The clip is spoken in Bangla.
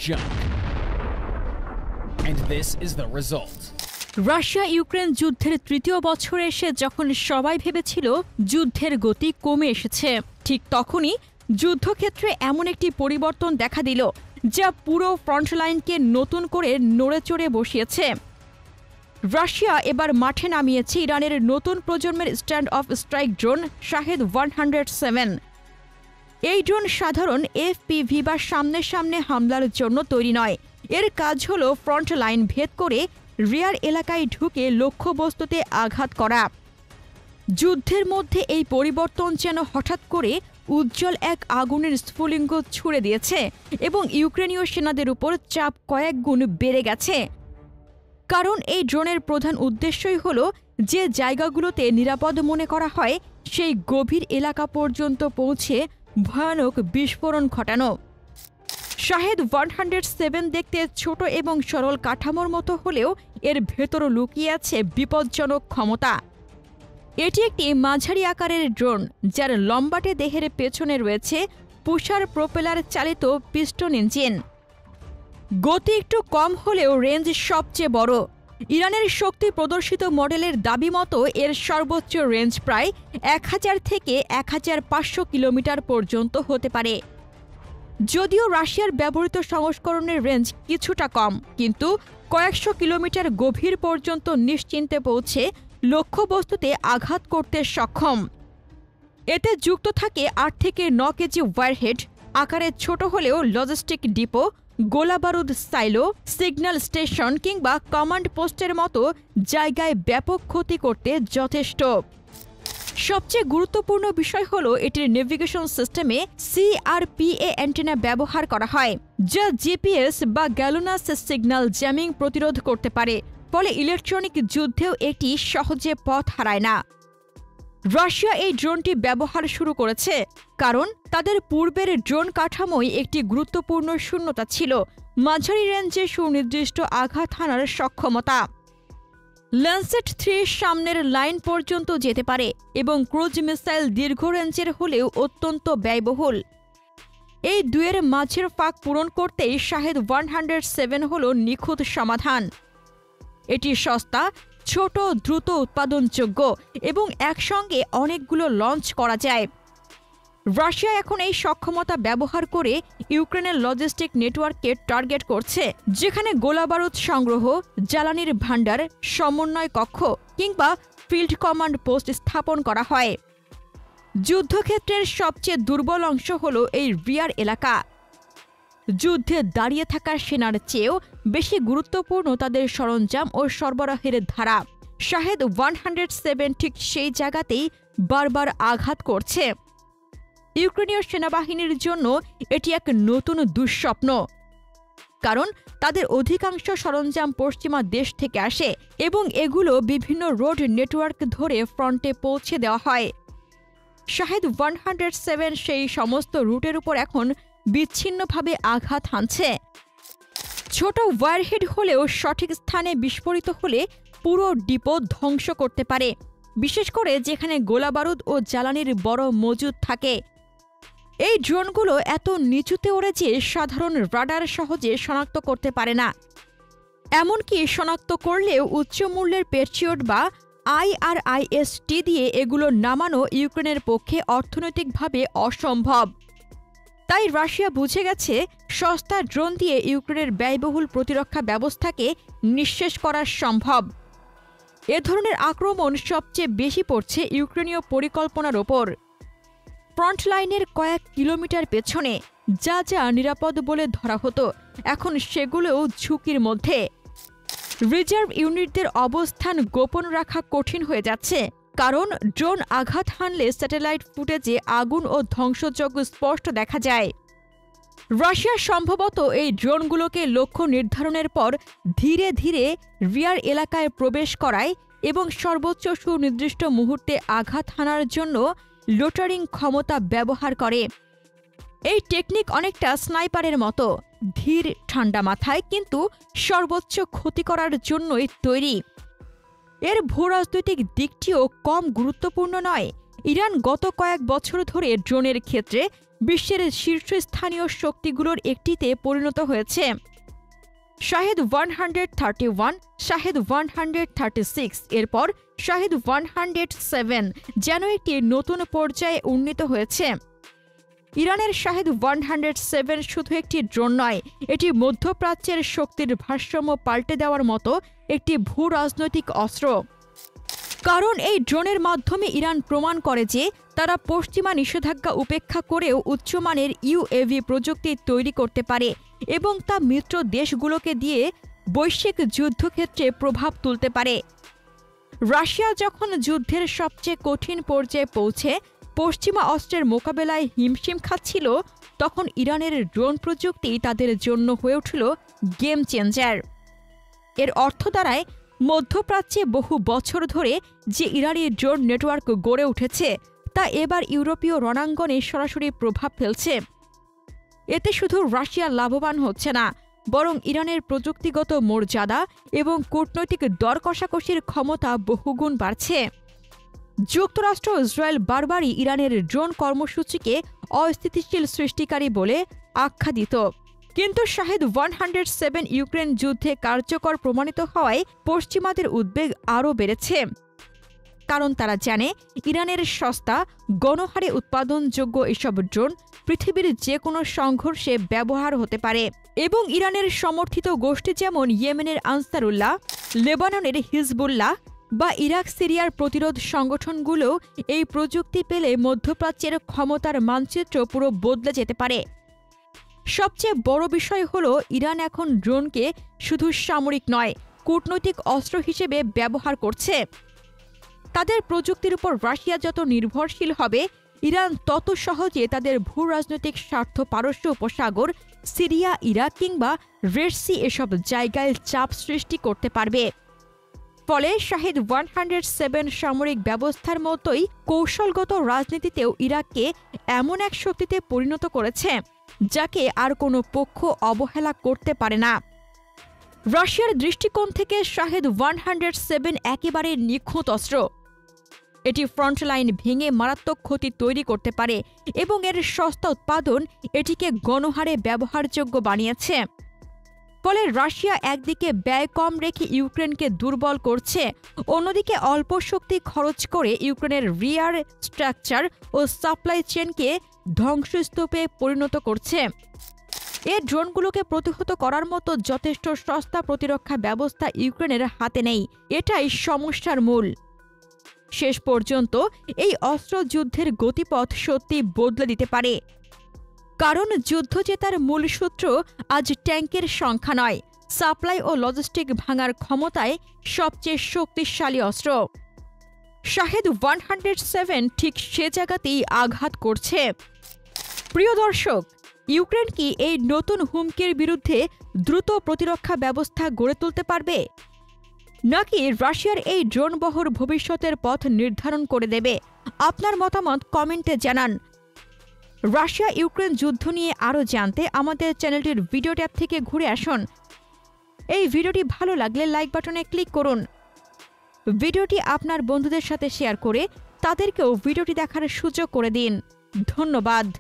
junk. And this is the result. Russia Ukraine যুদ্ধের তৃতীয় বছরে এসে যখন সবাই ভেবেছিল যুদ্ধের গতি কমে এসেছে, ঠিক তখনই যুদ্ধক্ষেত্রে এমন একটি পরিবর্তন দেখা দিল যা পুরো ফ্রন্টলাইনকে নতুন করে নড়েচড়ে বসিয়েছে। রাশিয়া এবার মাঠে নামিয়েছে ইরানের নতুন প্রজন্মের stand of strike drone Shahed 107। এই ড্রোন সাধারণ এফপিভি বা সামনে সামনে হামলার জন্য তৈরি নয়। এর কাজ হল ফ্রন্ট লাইন ভেদ করে রিয়ার এলাকায় ঢুকে লক্ষ্যবস্তুতে আঘাত করা। যুদ্ধের মধ্যে এই পরিবর্তন যেন হঠাৎ করে উজ্জ্বল এক আগুনের স্ফুলিঙ্গ ছুড়ে দিয়েছে এবং ইউক্রেনীয় সেনাদের উপর চাপ কয়েক গুণ বেড়ে গেছে। কারণ এই ড্রোনের প্রধান উদ্দেশ্যই হল যে জায়গাগুলোতে নিরাপদ মনে করা হয় সেই গভীর এলাকা পর্যন্ত পৌঁছে ভয়ানক বিস্ফোরণ ঘটানো। শাহেদ 107 দেখতে ছোট এবং সরল কাঠামোর মতো হলেও এর ভেতরও লুকিয়ে আছে বিপজ্জনক ক্ষমতা। এটি একটি মাঝারি আকারের ড্রোন যার লম্বাটে দেহের পেছনে রয়েছে পুষার প্রোপেলার চালিত পিস্টন ইঞ্জিন। গতি একটু কম হলেও রেঞ্জ সবচেয়ে বড়। ইরানের শক্তি প্রদর্শিত মডেলের দাবি মতো এর সর্বোচ্চ রেঞ্জ প্রায় 1000 থেকে 1500 কিলোমিটার পর্যন্ত হতে পারে। যদিও রাশিয়ার ব্যবহৃত সংস্করণের রেঞ্জ কিছুটা কম, কিন্তু কয়েকশো কিলোমিটার গভীর পর্যন্ত নিশ্চিন্তে পৌঁছে লক্ষ্যবস্তুতে আঘাত করতে সক্ষম। এতে যুক্ত থাকে 8 থেকে 9 কেজি ওয়ারহেড, আকারে ছোট হলেও লজিস্টিক ডিপো, গোলাবারুদ সাইলো, সিগন্যাল স্টেশন কিংবা কমান্ড পোস্টের মতো জায়গায় ব্যাপক ক্ষতি করতে যথেষ্ট। সবচেয়ে গুরুত্বপূর্ণ বিষয় হল এটির নেভিগেশন সিস্টেমে সিআরপিএ অ্যান্টেনা ব্যবহার করা হয়, যা জিপিএস বা গ্যালোনাস সিগন্যাল জ্যামিং প্রতিরোধ করতে পারে। ফলে ইলেকট্রনিক যুদ্ধেও এটি সহজে পথ হারায় না। রাশিয়া এই ড্রোনটি ব্যবহার শুরু করেছে কারণ তাদের পূর্বের ড্রোন কাঠামোয় একটি গুরুত্বপূর্ণ শূন্যতা ছিল, মাঝারি রেঞ্জে সুনির্দিষ্ট আঘাত হানার সক্ষমতা। ল্যান্সেট 3 সামনের লাইন পর্যন্ত যেতে পারে এবং ক্রুজ মিসাইল দীর্ঘ রেঞ্জের হলেও অত্যন্ত ব্যয়বহুল। এই দুয়ের মাঝের ফাঁক পূরণ করতেই শাহেদ 107 হল নিখুঁত সমাধান। এটি সস্তা, ছোট, দ্রুত উৎপাদনযোগ্য এবং একসঙ্গে অনেকগুলো লঞ্চ করা যায়। রাশিয়া এখন এই সক্ষমতা ব্যবহার করে ইউক্রেনের লজিস্টিক নেটওয়ার্ককে টার্গেট করছে, যেখানে গোলাবারুদ সংগ্রহ, জ্বালানির ভাণ্ডার, সমন্বয় কক্ষ কিংবা ফিল্ড কমান্ড পোস্ট স্থাপন করা হয়। যুদ্ধক্ষেত্রের সবচেয়ে দুর্বল অংশ হল এই রিয়ার এলাকা। যুদ্ধে দাঁড়িয়ে থাকা সেনার চেয়েও বেশি গুরুত্বপূর্ণ তাদের সরঞ্জাম ও সরবরাহের ধারা। শাহেদ 107 ঠিক সেই জায়গাতেই বারবার আঘাত করছে। ইউক্রেনীয় সেনাবাহিনীর জন্য এটি এক নতুন দুঃস্বপ্ন, কারণ তাদের অধিকাংশ সরঞ্জাম পশ্চিমা দেশ থেকে আসে এবং এগুলো বিভিন্ন রোড নেটওয়ার্ক ধরে ফ্রন্টে পৌঁছে দেওয়া হয়। শাহেদ 107 সেই সমস্ত রুটের উপর এখন বিচ্ছিন্নভাবে আঘাত হানছে। ছোট ওয়ারহেড হলেও সঠিক স্থানে বিস্ফোরিত হলে পুরো ডিপো ধ্বংস করতে পারে, বিশেষ করে যেখানে গোলাবারুদ ও জ্বালানির বড় মজুদ থাকে। এই ড্রোনগুলো এত নিচুতে ওড়ে যে সাধারণ রাডার সহজে শনাক্ত করতে পারে না। এমনকি শনাক্ত করলেও উচ্চ মূল্যের পেট্রিয়ট বা IRIS-T দিয়ে এগুলো নামানো ইউক্রেনের পক্ষে অর্থনৈতিকভাবে অসম্ভব। তাই রাশিয়া বুঝে গেছে সস্তা ড্রোন দিয়ে ইউক্রেনের ব্যয়বহুল প্রতিরক্ষা ব্যবস্থাকে নিঃশেষ করা সম্ভব। এ ধরনের আক্রমণ সবচেয়ে বেশি পড়ছে ইউক্রেনীয় পরিকল্পনার ওপর। ফ্রন্টলাইনের কয়েক কিলোমিটার পেছনে যা যা নিরাপদ বলে ধরা হতো এখন সেগুলোও ঝুঁকির মধ্যে। রিজার্ভ ইউনিটদের অবস্থান গোপন রাখা কঠিন হয়ে যাচ্ছে, কারণ ড্রোন আঘাত হানলে স্যাটেলাইট ফুটেজে আগুন ও ধ্বংসযজ্ঞ স্পষ্ট দেখা যায়। রাশিয়া সম্ভবত এই ড্রোনগুলোকে লক্ষ্য নির্ধারণের পর ধীরে ধীরে রিয়ার এলাকায় প্রবেশ করায় এবং সর্বোচ্চ সুনির্দিষ্ট মুহূর্তে আঘাত হানার জন্য লোটারিং ক্ষমতা ব্যবহার করে। এই টেকনিক অনেকটা স্নাইপারের মতো, ধীর, ঠান্ডা মাথায়, কিন্তু সর্বোচ্চ ক্ষতি করার জন্যই তৈরি। এর ভূরাজনৈতিক দিকটিও কম গুরুত্বপূর্ণ নয়। ইরান গত কয়েক বছর ধরে ড্রোনের ক্ষেত্রে বিশ্বের শীর্ষস্থানীয় শক্তিগুলোর একটিতে পরিণত হয়েছে। শাহেদ 131, শাহেদ 136, এরপর শাহেদ 107 যেন একটি নতুন পর্যায়ে উন্নীত হয়েছে। ইরানের শাহেদ 107 শুধু একটি ড্রোন নয়, এটি মধ্যপ্রাচ্যের শক্তির ভারসাম্য পাল্টে দেওয়ার মতো একটি ভূ-রাজনৈতিক অস্ত্র। কারণ এই ড্রোনের মাধ্যমে ইরান প্রমাণ করে যে তারা পশ্চিমা নিষেধাজ্ঞা উপেক্ষা করেও উচ্চমানের ইউএভি প্রযুক্তি তৈরি করতে পারে এবং তা মিত্র দেশগুলোকে দিয়ে বৈশ্বিক যুদ্ধক্ষেত্রে প্রভাব তুলতে পারে। রাশিয়া যখন যুদ্ধের সবচেয়ে কঠিন পর্যায়ে পৌঁছে পশ্চিমা অস্ত্রের মোকাবেলায় হিমশিম খাচ্ছিল, তখন ইরানের ড্রোন প্রযুক্তি তাদের জন্য হয়ে উঠল গেম চেঞ্জার। এর অর্থ দাঁড়ায় মধ্যপ্রাচ্যে বহু বছর ধরে যে ইরানি ড্রোন নেটওয়ার্ক গড়ে উঠেছে তা এবার ইউরোপীয় রণাঙ্গনে সরাসরি প্রভাব ফেলছে। এতে শুধু রাশিয়া লাভবান হচ্ছে না, বরং ইরানের প্রযুক্তিগত মর্যাদা এবং কূটনৈতিক দর কষাকষির ক্ষমতা বহুগুণ বাড়ছে। যুক্তরাষ্ট্র ও ইসরায়েল বারবারই ইরানের ড্রোন কর্মসূচিকে অস্থিতিশীল সৃষ্টিকারী বলে আখ্যা দিত। কিন্তু শাহেদ 107 ইউক্রেন যুদ্ধে কার্যকর প্রমাণিত হওয়ায় পশ্চিমাদের উদ্বেগ আরও বেড়েছে। কারণ তারা জানে ইরানের সস্তা, গণহারে উৎপাদনযোগ্য এসব ড্রোন পৃথিবীর যে কোনো সংঘর্ষে ব্যবহার হতে পারে এবং ইরানের সমর্থিত গোষ্ঠী যেমন ইয়েমেনের আনসারুল্লাহ, লেবাননের হিজবুল্লাহ বা ইরাক সিরিয়ার প্রতিরোধ সংগঠনগুলো এই প্রযুক্তি পেলে মধ্যপ্রাচ্যের ক্ষমতার মানচিত্র পুরো বদলে যেতে পারে। সবচেয়ে বড় বিষয় হল ইরান এখন ড্রোনকে শুধু সামরিক নয়, কূটনৈতিক অস্ত্র হিসেবে ব্যবহার করছে। তাদের প্রযুক্তির উপর রাশিয়া যত নির্ভরশীল হবে, ইরান তত সহজে তাদের ভূ-রাজনৈতিক স্বার্থ পারস্য উপসাগর, সিরিয়া, ইরাক কিংবা রেড সি এসব জায়গায় চাপ সৃষ্টি করতে পারবে। ফলে শাহেদ 107 সামরিক ব্যবস্থার মতোই কৌশলগত রাজনীতিতেও ইরাককে এমন এক শক্তিতে পরিণত করেছে যাকে আর কোনো পক্ষ অবহেলা করতে পারে না। রাশিয়ার দৃষ্টিকোণ থেকে শাহেদ 107 একেবারে নিখুঁত অস্ত্র। এটি ফ্রন্টলাইন ভেঙে মারাত্মক ক্ষতি তৈরি করতে পারে এবং এর সস্তা উৎপাদন এটিকে গণহারে ব্যবহারযোগ্য বানিয়েছে। ফলে রাশিয়া একদিকে ব্যয় কম রেখে ইউক্রেনকে দুর্বল করছে, অন্যদিকে অল্প শক্তি খরচ করে ইউক্রেনের রিয়ার স্ট্রাকচার ও সাপ্লাই চেনকে ধ্বংসস্তূপে পরিণত করছে। এই ড্রোনগুলোকে প্রতিহত করার মতো যথেষ্ট সস্তা প্রতিরক্ষা ব্যবস্থা ইউক্রেনের হাতে নেই। এটাই সমস্যার মূল। শেষ পর্যন্ত এই অস্ত্র যুদ্ধের গতিপথ সত্যি বদলে দিতে পারে। কারণ যুদ্ধ জেতার মূল সূত্র আজ ট্যাঙ্কের সংখ্যা নয়, সাপ্লাই ও লজিস্টিক ভাঙার ক্ষমতায় সবচেয়ে শক্তিশালী অস্ত্র। শাহেদ 107 ঠিক সে জায়গাতেই আঘাত করছে। প্রিয় দর্শক, ইউক্রেন কি এই নতুন হুমকির বিরুদ্ধে দ্রুত প্রতিরক্ষা ব্যবস্থা গড়ে তুলতে পারবে, নাকি রাশিয়ার এই ড্রোনবহর ভবিষ্যতের পথ নির্ধারণ করে দেবে? আপনার মতামত কমেন্টে জানান। রাশিয়া ইউক্রেন যুদ্ধ নিয়ে আরও জানতে আমাদের চ্যানেলটির ভিডিও ট্যাব থেকে ঘুরে আসুন। এই ভিডিওটি ভালো লাগলে লাইক বাটনে ক্লিক করুন। ভিডিওটি আপনার বন্ধুদের সাথে শেয়ার করে তাদেরকেও ভিডিওটি দেখার সুযোগ করে দিন। ধন্যবাদ।